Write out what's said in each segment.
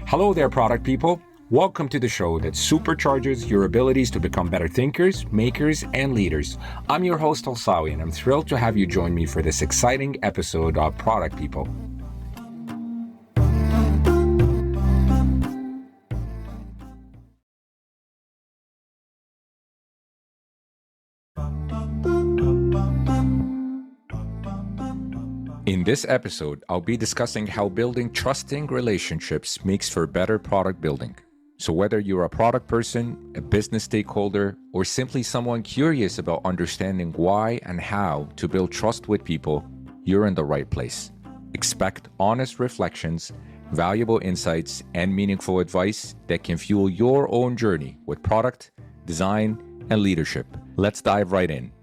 Hello there, product people. Welcome to the show that supercharges your abilities to become better thinkers, makers, and leaders. I'm your host, Alsawi, and I'm thrilled to have you join me for this exciting episode of Product People. In this episode, I'll be discussing how building trusting relationships makes for better product building. So whether you're a product person, a business stakeholder, or simply someone curious about understanding why and how to build trust with people, you're in the right place. Expect honest reflections, valuable insights, and meaningful advice that can fuel your own journey with product, design, and leadership. Let's dive right in.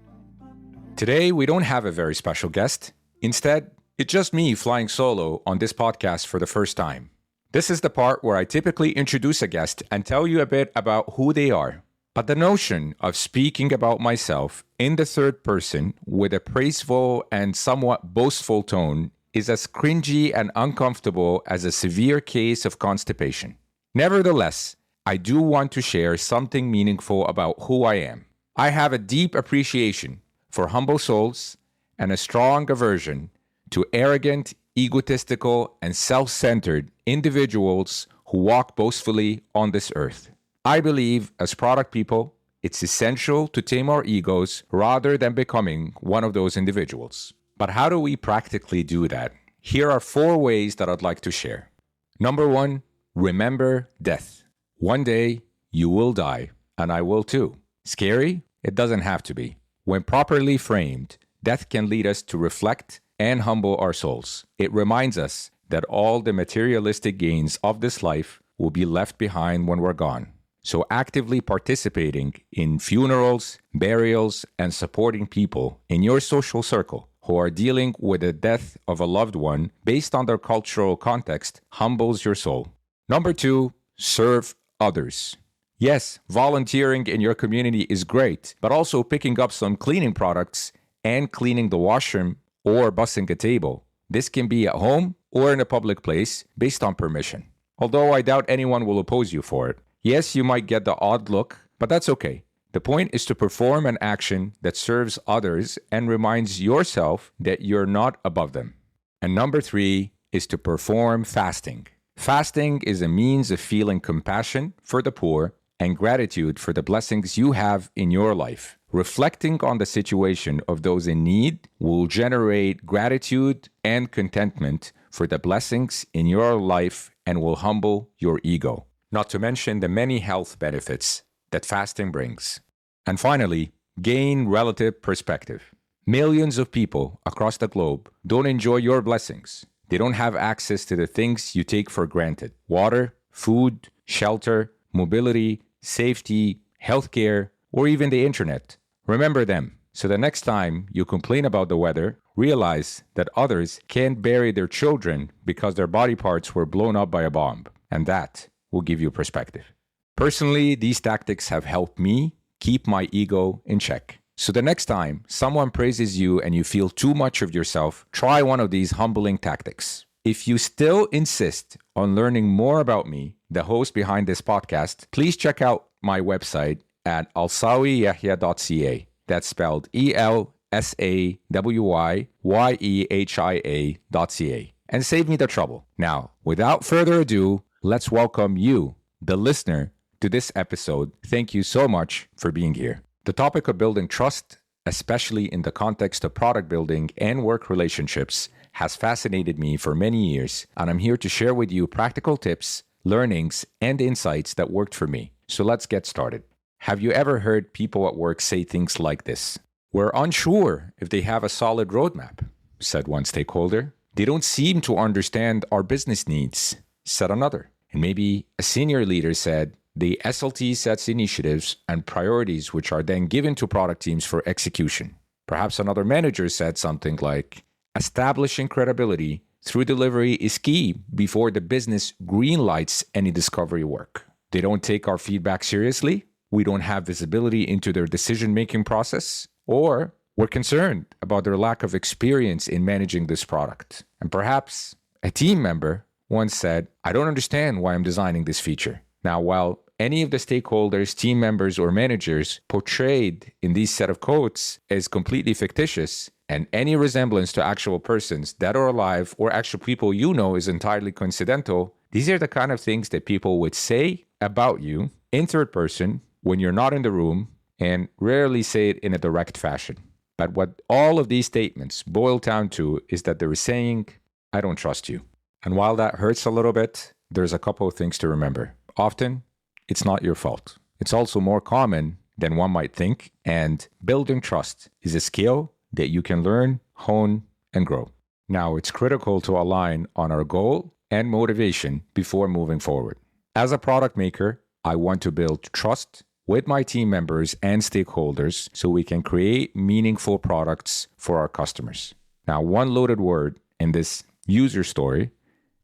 Today, we don't have a very special guest. Instead, it's just me flying solo on this podcast for the first time. This is the part where I typically introduce a guest and tell you a bit about who they are. But the notion of speaking about myself in the third person with a praiseful and somewhat boastful tone is as cringy and uncomfortable as a severe case of constipation. Nevertheless, I do want to share something meaningful about who I am. I have a deep appreciation for humble souls and a strong aversion to arrogant, egotistical, and self-centered individuals who walk boastfully on this earth. I believe, as product people, it's essential to tame our egos rather than becoming one of those individuals. But how do we practically do that? Here are 4 ways that I'd like to share. Number 1, remember death. One day, you will die, and I will too. Scary? It doesn't have to be. When properly framed, death can lead us to reflect and humble our souls. It reminds us that all the materialistic gains of this life will be left behind when we're gone. So actively participating in funerals, burials, and supporting people in your social circle who are dealing with the death of a loved one based on their cultural context humbles your soul. Number 2, serve others. Yes, volunteering in your community is great, but also picking up some cleaning products and cleaning the washroom or bussing a table. This can be at home or in a public place based on permission. Although I doubt anyone will oppose you for it. Yes, you might get the odd look, but that's okay. The point is to perform an action that serves others and reminds yourself that you're not above them. And number 3 is to perform fasting. Fasting is a means of feeling compassion for the poor and gratitude for the blessings you have in your life. Reflecting on the situation of those in need will generate gratitude and contentment for the blessings in your life and will humble your ego. Not to mention the many health benefits that fasting brings. And finally, gain relative perspective. Millions of people across the globe don't enjoy your blessings. They don't have access to the things you take for granted. Water, food, shelter, mobility, safety, healthcare, or even the internet. Remember them, so the next time you complain about the weather, realize that others can't bury their children because their body parts were blown up by a bomb, and that will give you perspective. Personally, these tactics have helped me keep my ego in check. So the next time someone praises you and you feel too much of yourself, try one of these humbling tactics. If you still insist on learning more about me, the host behind this podcast, please check out my website at alsawiyahya.ca. That's spelled ELSAWYYEHIA.ca. And save me the trouble. Now, without further ado, let's welcome you, the listener, to this episode. Thank you so much for being here. The topic of building trust, especially in the context of product building and work relationships, has fascinated me for many years, and I'm here to share with you practical tips, learnings, and insights that worked for me. So let's get started. Have you ever heard people at work say things like this? "We're unsure if they have a solid roadmap," said one stakeholder. "They don't seem to understand our business needs," said another. And maybe a senior leader said, "The SLT sets initiatives and priorities which are then given to product teams for execution." Perhaps another manager said something like, "Establishing credibility through delivery is key before the business greenlights any discovery work. They don't take our feedback seriously. We don't have visibility into their decision-making process, or we're concerned about their lack of experience in managing this product." And perhaps a team member once said, "I don't understand why I'm designing this feature." Now, while any of the stakeholders, team members, or managers portrayed in these set of quotes as completely fictitious, and any resemblance to actual persons, dead or alive, or actual people you know is entirely coincidental, these are the kind of things that people would say about you in third person when you're not in the room, and rarely say it in a direct fashion. But what all of these statements boil down to is that they're saying, "I don't trust you." And while that hurts a little bit, there's a couple of things to remember. Often, it's not your fault. It's also more common than one might think, and building trust is a skill that you can learn, hone, and grow. Now, it's critical to align on our goal and motivation before moving forward. As a product maker, I want to build trust with my team members and stakeholders so we can create meaningful products for our customers. Now, one loaded word in this user story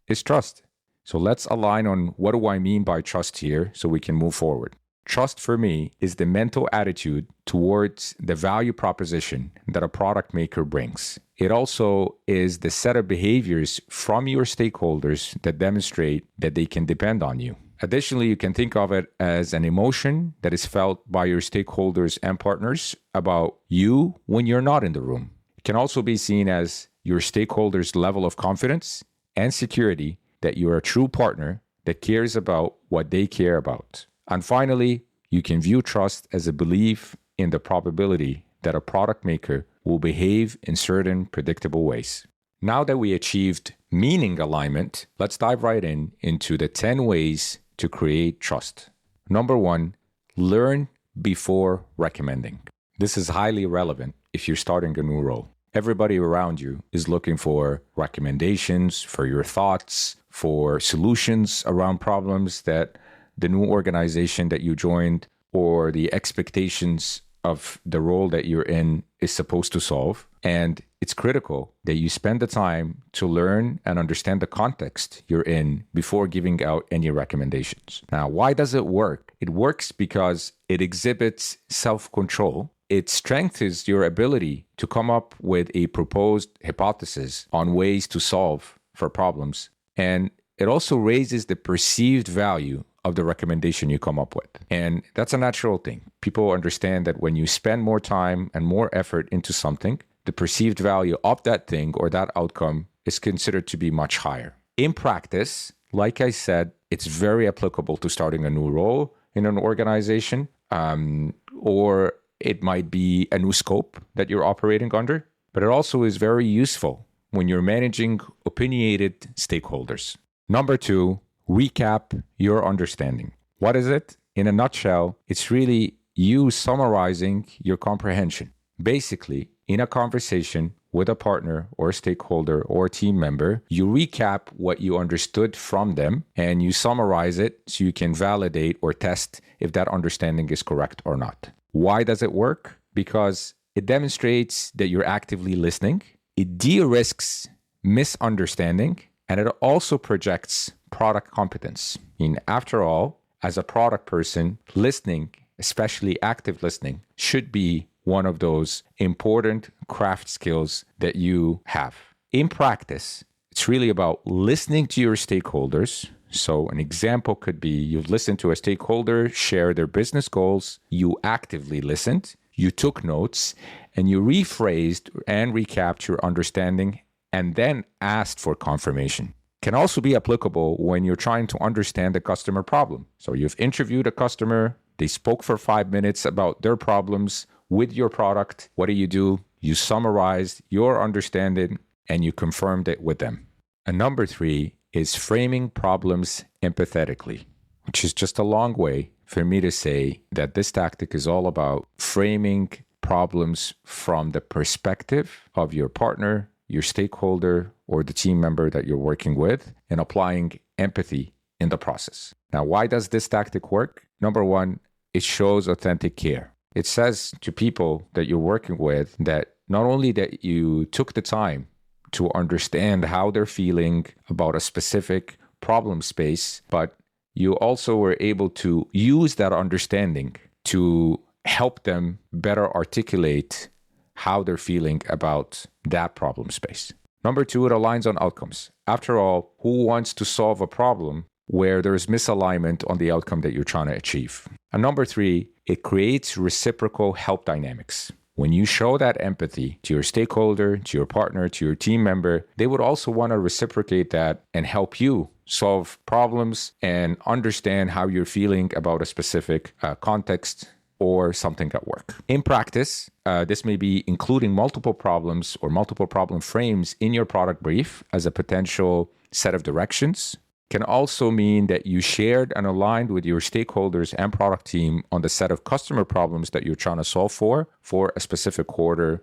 is trust. So let's align on what do I mean by trust here so we can move forward. Trust for me is the mental attitude towards the value proposition that a product maker brings. It also is the set of behaviors from your stakeholders that demonstrate that they can depend on you. Additionally, you can think of it as an emotion that is felt by your stakeholders and partners about you when you're not in the room. It can also be seen as your stakeholders' level of confidence and security that you are a true partner that cares about what they care about. And finally, you can view trust as a belief in the probability that a product maker will behave in certain predictable ways. Now that we achieved meaning alignment, let's dive right into the 10 ways to create trust. Number 1, learn before recommending. This is highly relevant if you're starting a new role. Everybody around you is looking for recommendations, for your thoughts, for solutions around problems that the new organization that you joined or the expectations of the role that you're in is supposed to solve. And it's critical that you spend the time to learn and understand the context you're in before giving out any recommendations. Now, why does it work? It works because it exhibits self-control. It strengthens your ability to come up with a proposed hypothesis on ways to solve for problems. And it also raises the perceived value of the recommendation you come up with. And that's a natural thing. People understand that when you spend more time and more effort into something, the perceived value of that thing or that outcome is considered to be much higher. In practice, like I said, it's very applicable to starting a new role in an organization, or it might be a new scope that you're operating under, but it also is very useful when you're managing opinionated stakeholders. Number 2, recap your understanding. What is it? In a nutshell, it's really you summarizing your comprehension. Basically, in a conversation with a partner or a stakeholder or a team member, you recap what you understood from them and you summarize it so you can validate or test if that understanding is correct or not. Why does it work? Because it demonstrates that you're actively listening, it de-risks misunderstanding, and it also projects product competence. I mean, after all, as a product person, listening, especially active listening, should be one of those important craft skills that you have. In practice, it's really about listening to your stakeholders. So an example could be you've listened to a stakeholder share their business goals, you actively listened, you took notes, and you rephrased and recapped your understanding and then asked for confirmation. Can also be applicable when you're trying to understand the customer problem. So you've interviewed a customer, they spoke for 5 minutes about their problems with your product. What do? You summarized your understanding and you confirmed it with them. And number 3 is framing problems empathetically, which is just a long way for me to say that this tactic is all about framing problems from the perspective of your partner, your stakeholder, or the team member that you're working with, and applying empathy in the process. Now, why does this tactic work? Number 1, it shows authentic care. It says to people that you're working with that not only that you took the time to understand how they're feeling about a specific problem space, but you also were able to use that understanding to help them better articulate how they're feeling about that problem space. Number two, it aligns on outcomes. After all, who wants to solve a problem where there's misalignment on the outcome that you're trying to achieve? And number three, it creates reciprocal help dynamics. When you show that empathy to your stakeholder, to your partner, to your team member, they would also want to reciprocate that and help you solve problems and understand how you're feeling about a specific context or something at work. In practice, this may be including multiple problems or multiple problem frames in your product brief as a potential set of directions. Can also mean that you shared and aligned with your stakeholders and product team on the set of customer problems that you're trying to solve for a specific quarter.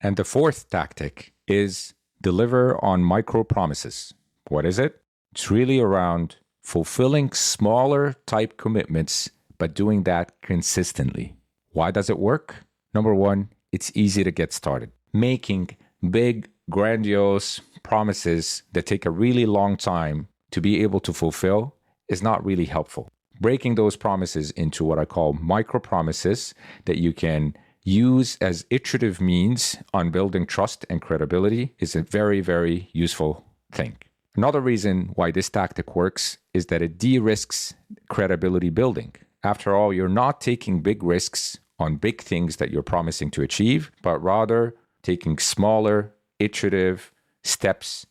And the fourth tactic is deliver on micro promises. What is it? It's really around fulfilling smaller type commitments, but doing that consistently. Why does it work? Number one, it's easy to get started. Making big, grandiose promises that take a really long time to be able to fulfill is not really helpful. Breaking those promises into what I call micro promises that you can use as iterative means on building trust and credibility is a very, very useful thing. Another reason why this tactic works is that it de-risks credibility building. After all, you're not taking big risks on big things that you're promising to achieve, but rather taking smaller, iterative steps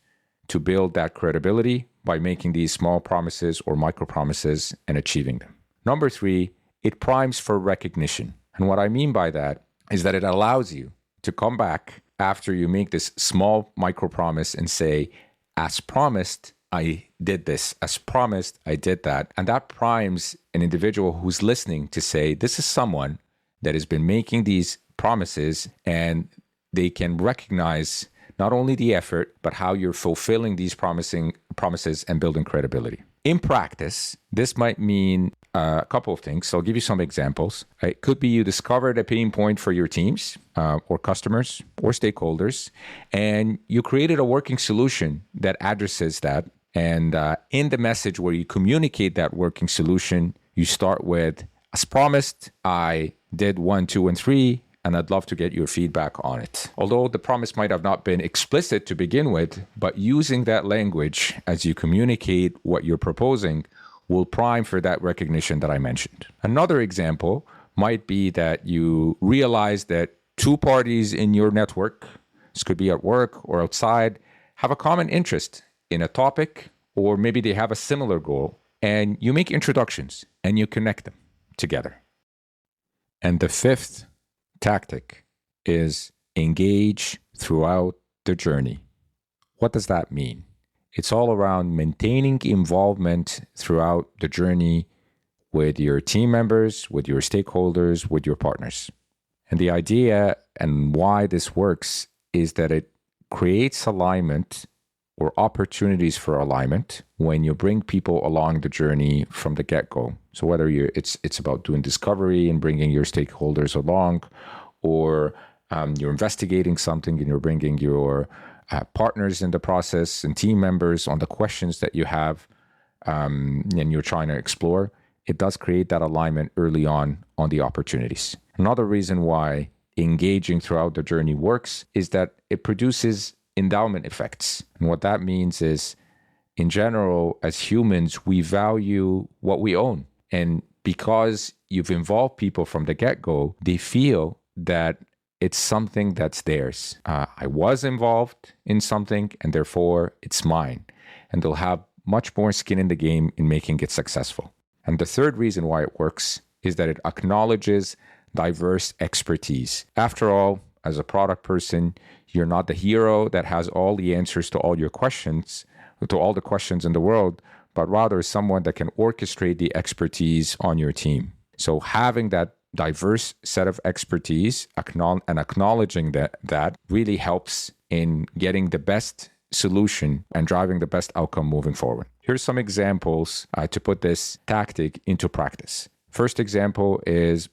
to build that credibility by making these small promises or micro promises and achieving them. Number three, it primes for recognition. And what I mean by that is that it allows you to come back after you make this small micro promise and say, as promised, I did this. As promised, I did that. And that primes an individual who's listening to say, this is someone that has been making these promises, and they can recognize not only the effort, but how you're fulfilling these promises and building credibility. In practice, this might mean a couple of things. So I'll give you some examples. It could be you discovered a pain point for your teams or customers or stakeholders, and you created a working solution that addresses that. And in the message where you communicate that working solution, you start with, as promised, I did 1, 2, and 3, and I'd love to get your feedback on it. Although the promise might have not been explicit to begin with, but using that language as you communicate what you're proposing will prime for that recognition that I mentioned. Another example might be that you realize that two parties in your network, this could be at work or outside, have a common interest in a topic, or maybe they have a similar goal, and you make introductions and you connect them together. And the fifth tactic is engage throughout the journey. What does that mean? It's all around maintaining involvement throughout the journey with your team members, with your stakeholders, with your partners. And the idea and why this works is that it creates alignment or opportunities for alignment when you bring people along the journey from the get-go. So whether it's about doing discovery and bringing your stakeholders along, or you're investigating something and you're bringing your partners in the process and team members on the questions that you have and you're trying to explore, it does create that alignment early on the opportunities. Another reason why engaging throughout the journey works is that it produces endowment effects. And what that means is, in general, as humans, we value what we own. And because you've involved people from the get-go, they feel that it's something that's theirs. I was involved in something, and therefore it's mine. And they'll have much more skin in the game in making it successful. And the third reason why it works is that it acknowledges diverse expertise. After all, as a product person, you're not the hero that has all the answers to all your questions, to all the questions in the world, but rather someone that can orchestrate the expertise on your team. So having that diverse set of expertise and acknowledging that really helps in getting the best solution and driving the best outcome moving forward. Here's some examples to put this tactic into practice. First example is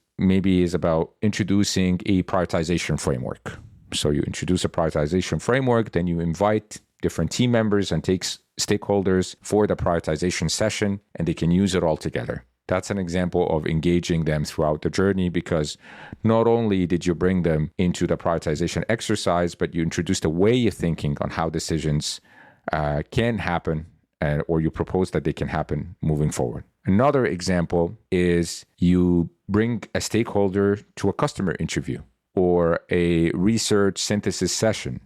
about introducing a prioritization framework. So you introduce a prioritization framework, then you invite different team members and stakeholders for the prioritization session, and they can use it all together. That's an example of engaging them throughout the journey, because not only did you bring them into the prioritization exercise, but you introduced a way of thinking on how decisions can happen, or you propose that they can happen moving forward. Another example is you bring a stakeholder to a customer interview or a research synthesis session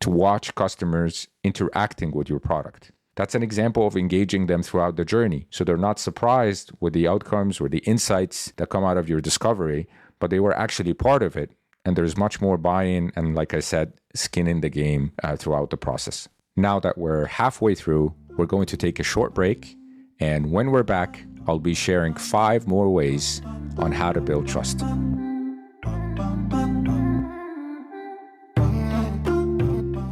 to watch customers interacting with your product. That's an example of engaging them throughout the journey. So they're not surprised with the outcomes or the insights that come out of your discovery, but they were actually part of it. And there's much more buy-in and, like I said, skin in the game throughout the process. Now that we're halfway through, we're going to take a short break. And when we're back, I'll be sharing 5 more ways on how to build trust.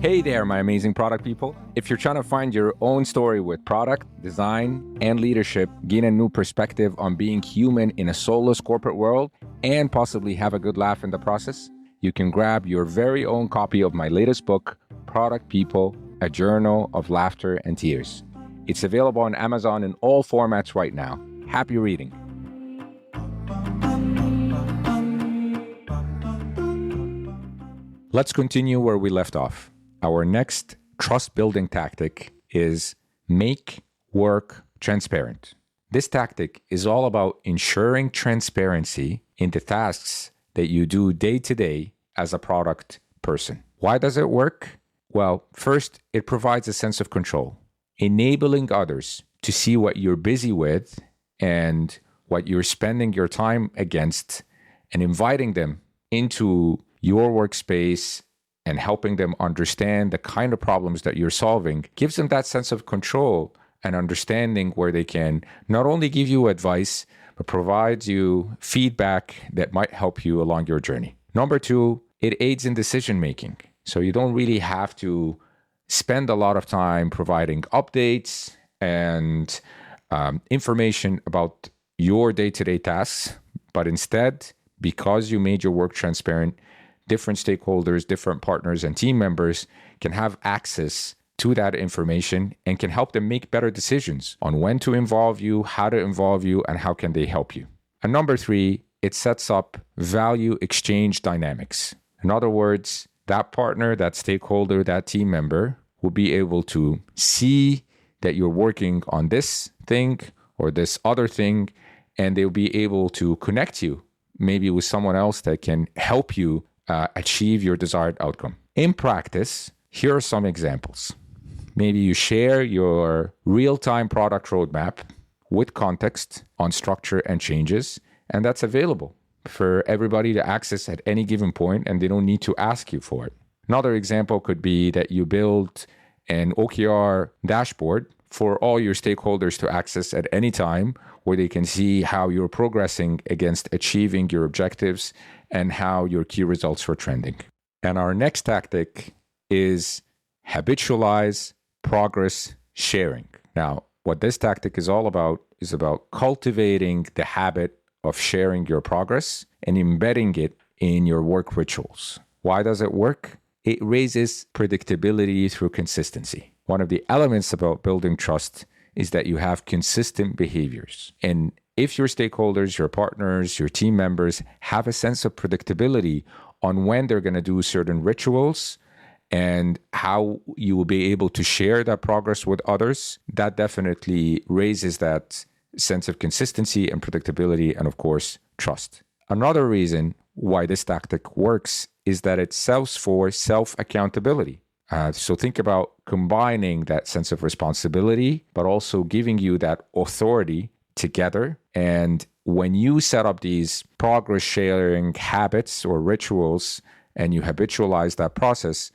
Hey there, my amazing product people. If you're trying to find your own story with product, design, and leadership, gain a new perspective on being human in a soulless corporate world, and possibly have a good laugh in the process, you can grab your very own copy of my latest book, Product People, A Journal of Laughter and Tears. It's available on Amazon in all formats right now. Happy reading. Let's continue where we left off. Our next trust-building tactic is make work transparent. This tactic is all about ensuring transparency in the tasks that you do day to day as a product person. Why does it work? Well, first, it provides a sense of control, enabling others to see what you're busy with and what you're spending your time against, and inviting them into your workspace and helping them understand the kind of problems that you're solving gives them that sense of control and understanding, where they can not only give you advice, but provides you feedback that might help you along your journey. Number 2, it aids in decision making. So you don't really have to spend a lot of time providing updates and information about your day-to-day tasks, but instead, because you made your work transparent, different stakeholders, different partners, and team members can have access to that information and can help them make better decisions on when to involve you, how to involve you, and how can they help you. And number 3, it sets up value exchange dynamics. In other words, that partner, that stakeholder, that team member will be able to see that you're working on this thing or this other thing, and they'll be able to connect you maybe with someone else that can help you achieve your desired outcome. In practice, here are some examples. Maybe you share your real-time product roadmap with context on structure and changes, and that's available for everybody to access at any given point, and they don't need to ask you for it. Another example could be that you build an OKR dashboard for all your stakeholders to access at any time, where they can see how you're progressing against achieving your objectives and how your key results are trending. And our next tactic is habitualize progress sharing. Now, what this tactic is all about is about cultivating the habit of sharing your progress and embedding it in your work rituals. Why does it work? It raises predictability through consistency. One of the elements about building trust is that you have consistent behaviors. And if your stakeholders, your partners, your team members have a sense of predictability on when they're going to do certain rituals and how you will be able to share that progress with others, that definitely raises that sense of consistency and predictability and, of course, trust. Another reason why this tactic works is that it sells for self-accountability. So think about combining that sense of responsibility, but also giving you that authority together. And when you set up these progress sharing habits or rituals and you habitualize that process,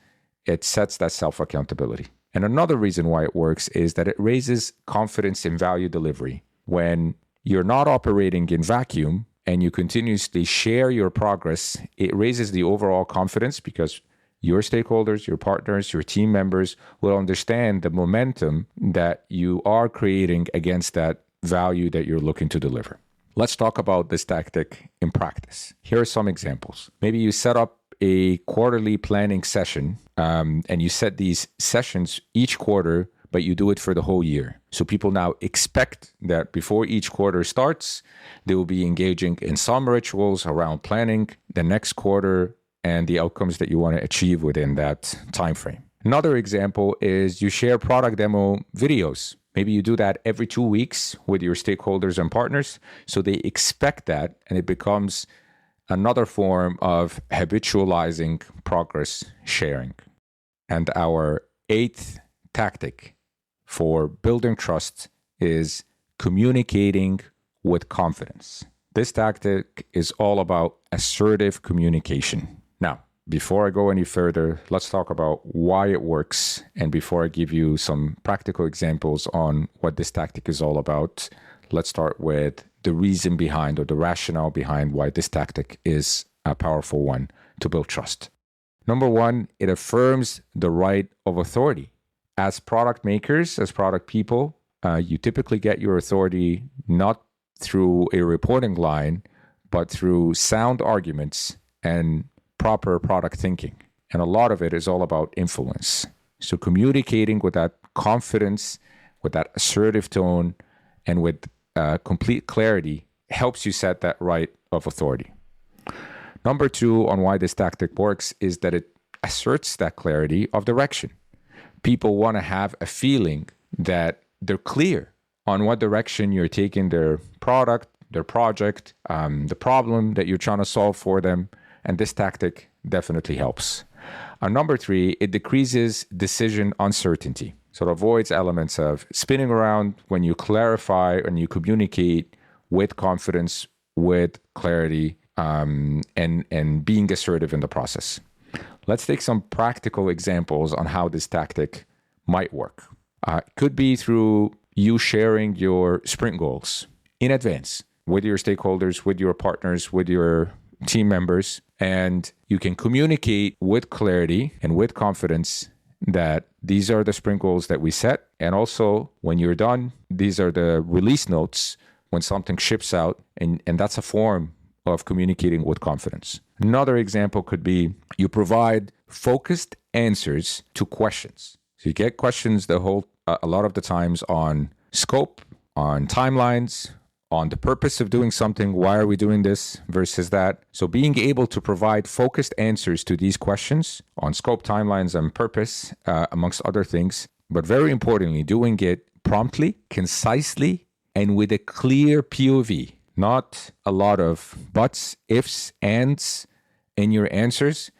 it sets that self-accountability. And another reason why it works is that it raises confidence in value delivery. When you're not operating in vacuum and you continuously share your progress, it raises the overall confidence because your stakeholders, your partners, your team members will understand the momentum that you are creating against that value that you're looking to deliver. Let's talk about this tactic in practice. Here are some examples. Maybe you set up a quarterly planning session and you set these sessions each quarter but you do it for the whole year. So people now expect that before each quarter starts, they will be engaging in some rituals around planning the next quarter and the outcomes that you want to achieve within that time frame. Another example is you share product demo videos. Maybe you do that every 2 weeks with your stakeholders and partners. So they expect that, and it becomes another form of habitualizing progress sharing. And our 8th tactic for building trust is communicating with confidence. This tactic is all about assertive communication. Now, before I go any further, let's talk about why it works. And before I give you some practical examples on what this tactic is all about, let's start with the reason behind or the rationale behind why this tactic is a powerful one to build trust. Number one, it affirms the right of authority. As product makers, as product people, you typically get your authority not through a reporting line, but through sound arguments and proper product thinking. And a lot of it is all about influence. So communicating with that confidence, with that assertive tone, and with complete clarity helps you set that right of authority. Number two, on why this tactic works, is that it asserts that clarity of direction. People want to have a feeling that they're clear on what direction you're taking their product, their project, the problem that you're trying to solve for them. And this tactic definitely helps. Number three, it decreases decision uncertainty. So it avoids elements of spinning around when you clarify and you communicate with confidence, with clarity, and being assertive in the process. Let's take some practical examples on how this tactic might work. It could be through you sharing your sprint goals in advance with your stakeholders, with your partners, with your team members, and you can communicate with clarity and with confidence that these are the sprint goals that we set. And also, when you're done, these are the release notes when something ships out, and that's a form of communicating with confidence. Another example could be you provide focused answers to questions. So you get questions a lot of the times on scope, on timelines, on the purpose of doing something. Why are we doing this versus that? So being able to provide focused answers to these questions on scope, timelines, and purpose, amongst other things, but very importantly, doing it promptly, concisely, and with a clear POV, not a lot of buts, ifs, ands in your answers.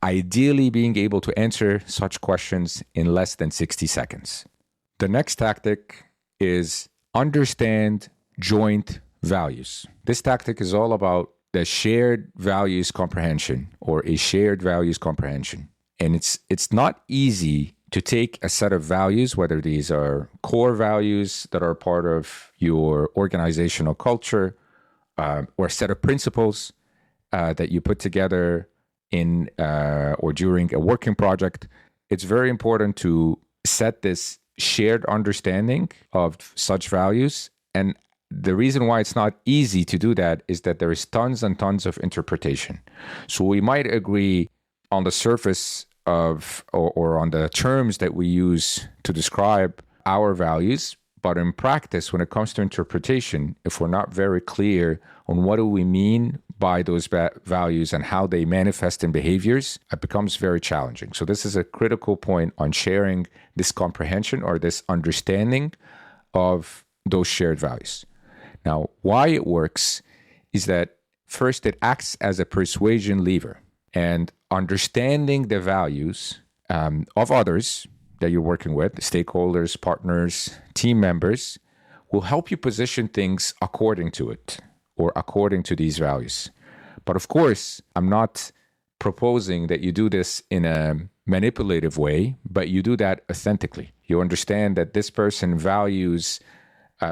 Ideally, being able to answer such questions in less than 60 seconds. The next tactic is understand joint values. This tactic is all about the shared values comprehension, or a shared values comprehension. And it's not easy to take a set of values, whether these are core values that are part of your organizational culture, or a set of principles that you put together in or during a working project. It's very important to set this shared understanding of such values. And the reason why it's not easy to do that is that there is tons and tons of interpretation. So we might agree on the surface of or on the terms that we use to describe our values, but in practice, when it comes to interpretation, if we're not very clear on what do we mean by those values and how they manifest in behaviors, it becomes very challenging. So this is a critical point on sharing this comprehension or this understanding of those shared values. Now, why it works is that first, it acts as a persuasion lever, and understanding the values of others that you're working with, stakeholders, partners, team members, will help you position things according to it or according to these values. But of course, I'm not proposing that you do this in a manipulative way, but you do that authentically. You understand that this person values,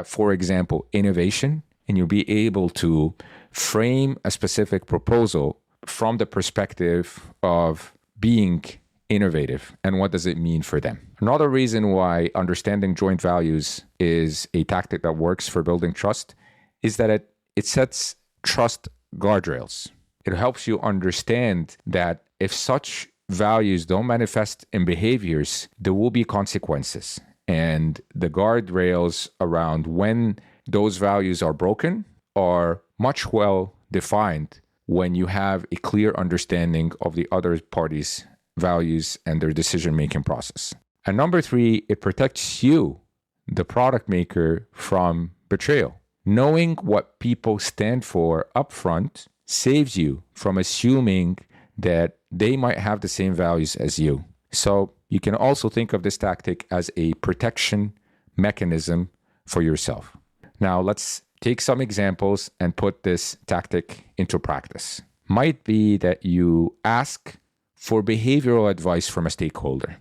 for example, innovation, and you'll be able to frame a specific proposal from the perspective of being innovative and what does it mean for them. Another reason why understanding joint values is a tactic that works for building trust is that it sets trust guardrails. It helps you understand that if such values don't manifest in behaviors, there will be consequences. And the guardrails around when those values are broken are much well defined when you have a clear understanding of the other party's values and their decision-making process. And number three, it protects you, the product maker, from betrayal. Knowing what people stand for upfront saves you from assuming that they might have the same values as you. So you can also think of this tactic as a protection mechanism for yourself. Now let's take some examples and put this tactic into practice. Might be that you ask for behavioral advice from a stakeholder.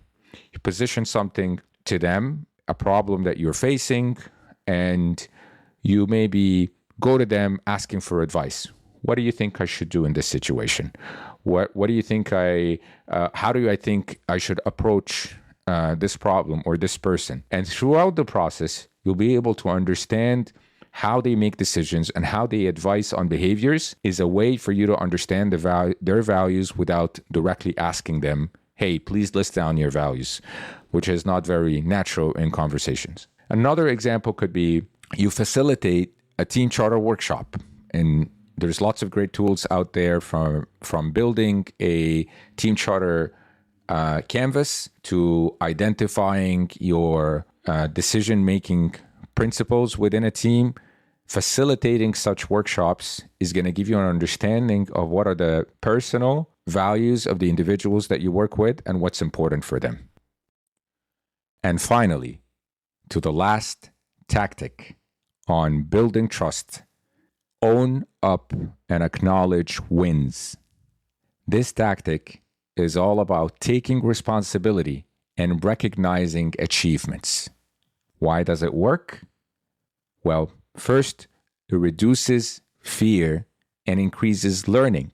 You position something to them, a problem that you're facing, and you maybe go to them asking for advice. What do you think I should do in this situation? What do you think how do I think I should approach this problem or this person? And throughout the process, you'll be able to understand how they make decisions and how they advise on behaviors is a way for you to understand their values without directly asking them, hey, please list down your values, which is not very natural in conversations. Another example could be you facilitate a team charter workshop, and there's lots of great tools out there from building a team charter canvas to identifying your decision-making principles within a team. Facilitating such workshops is going to give you an understanding of what are the personal values of the individuals that you work with and what's important for them. And finally, to the last tactic on building trust, own up and acknowledge wins. This tactic is all about taking responsibility and recognizing achievements. Why does it work? Well, first, it reduces fear and increases learning.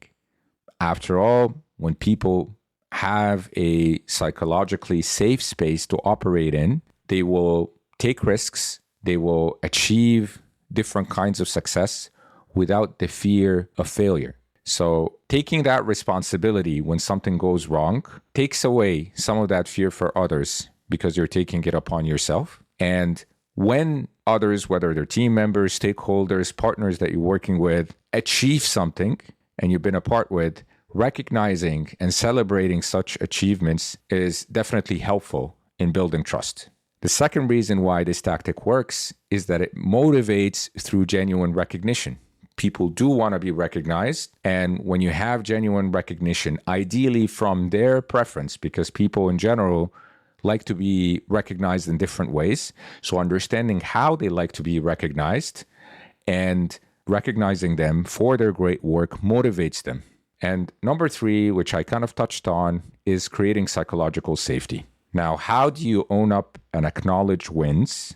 After all, when people have a psychologically safe space to operate in, they will take risks, they will achieve different kinds of success without the fear of failure. So taking that responsibility when something goes wrong takes away some of that fear for others because you're taking it upon yourself. And when others, whether they're team members, stakeholders, partners that you're working with, achieve something and you've been a part with, recognizing and celebrating such achievements is definitely helpful in building trust. The second reason why this tactic works is that it motivates through genuine recognition. People do want to be recognized. And when you have genuine recognition, ideally from their preference, because people in general like to be recognized in different ways. So understanding how they like to be recognized and recognizing them for their great work motivates them. And number three, which I kind of touched on, is creating psychological safety. Now, how do you own up and acknowledge wins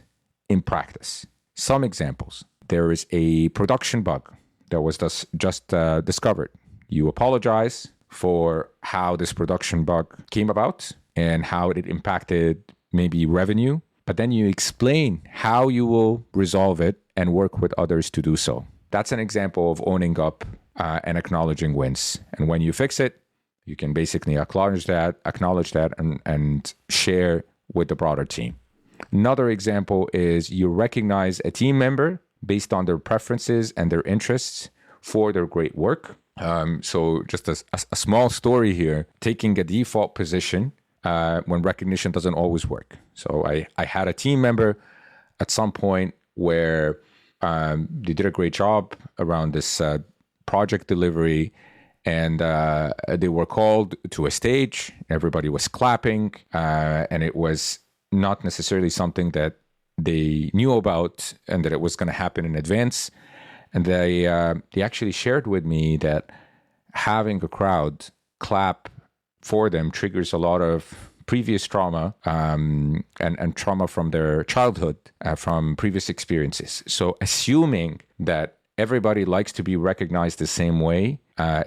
in practice? Some examples. There is a production bug that was just discovered. You apologize for how this production bug came about and how it impacted maybe revenue, but then you explain how you will resolve it and work with others to do so. That's an example of owning up and acknowledging wins. And when you fix it, you can basically acknowledge that, and share with the broader team. Another example is you recognize a team member based on their preferences and their interests for their great work. So just a small story here, taking a default position when recognition doesn't always work. So I had a team member at some point where they did a great job around this project delivery, and they were called to a stage. Everybody was clapping, and it was not necessarily something that they knew about and that it was going to happen in advance. And they actually shared with me that having a crowd clap for them triggers a lot of previous trauma and trauma from their childhood, from previous experiences. So assuming that everybody likes to be recognized the same way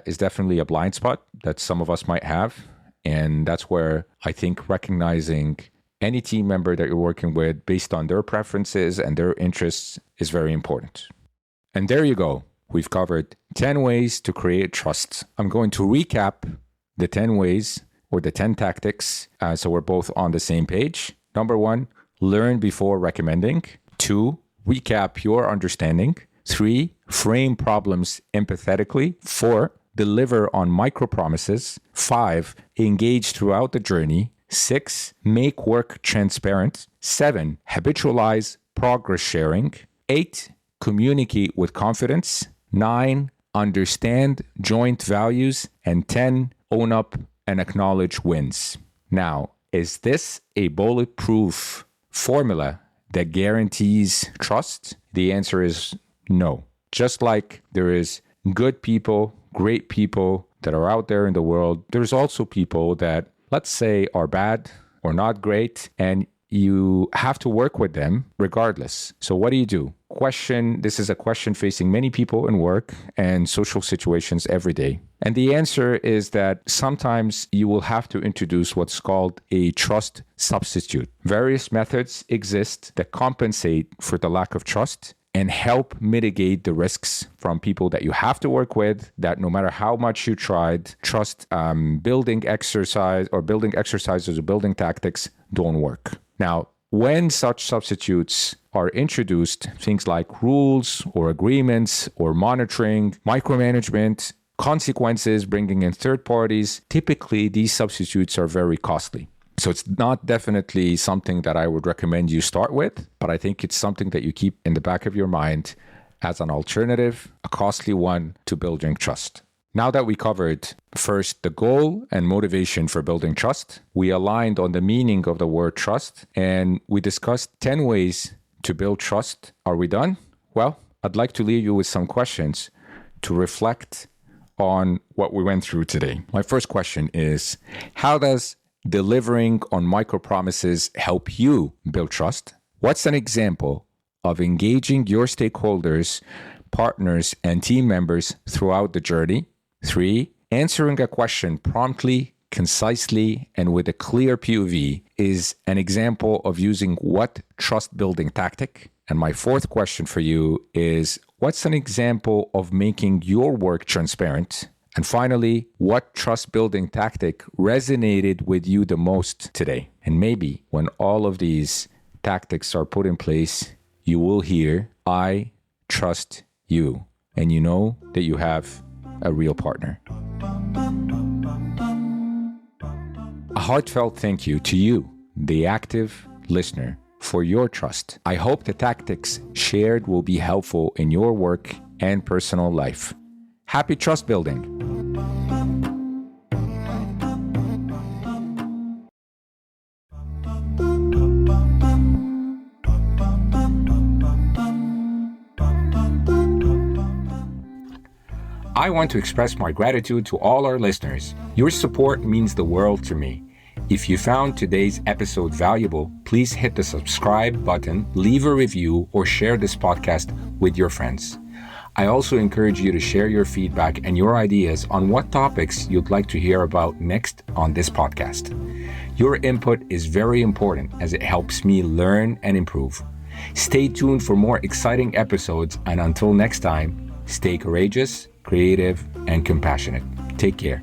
is definitely a blind spot that some of us might have. And that's where I think recognizing any team member that you're working with based on their preferences and their interests is very important. And there you go. We've covered 10 ways to create trust. I'm going to recap the 10 ways or the 10 tactics so we're both on the same page. Number one, learn before recommending. 2, recap your understanding. 3, frame problems empathetically. 4, deliver on micro promises. 5, engage throughout the journey. 6, make work transparent. 7, habitualize progress sharing. 8, communicate with confidence. 9, understand joint values. And 10, own up and acknowledge wins. Now, is this a bulletproof formula that guarantees trust? The answer is no. Just like there is good people, great people that are out there in the world, there's also people that, let's say, are bad or not great, and you have to work with them regardless. So what do? This is a question facing many people in work and social situations every day. And the answer is that sometimes you will have to introduce what's called a trust substitute. Various methods exist that compensate for the lack of trust and help mitigate the risks from people that you have to work with, that no matter how much you tried, trust building exercises or building tactics don't work. Now, when such substitutes are introduced, things like rules or agreements or monitoring, micromanagement, consequences, bringing in third parties, typically these substitutes are very costly. So it's not definitely something that I would recommend you start with, but I think it's something that you keep in the back of your mind as an alternative, a costly one to building trust. Now that we covered first the goal and motivation for building trust, we aligned on the meaning of the word trust, and we discussed 10 ways to build trust. Are we done? Well, I'd like to leave you with some questions to reflect on what we went through today. My first question is, how does delivering on micro promises help you build trust? What's an example of engaging your stakeholders, partners, and team members throughout the journey? 3, answering a question promptly, concisely, and with a clear POV is an example of using what trust building tactic? And my fourth question for you is, what's an example of making your work transparent? And finally, what trust building tactic resonated with you the most today? And maybe when all of these tactics are put in place, you will hear, I trust you. And you know that you have a real partner. A heartfelt thank you to you, the active listener, for your trust. I hope the tactics shared will be helpful in your work and personal life. Happy trust building. I want to express my gratitude to all our listeners. Your support means the world to me. If you found today's episode valuable, please hit the subscribe button, leave a review, or share this podcast with your friends. I also encourage you to share your feedback and your ideas on what topics you'd like to hear about next on this podcast. Your input is very important as it helps me learn and improve. Stay tuned for more exciting episodes, and until next time, stay courageous, creative, and compassionate. Take care.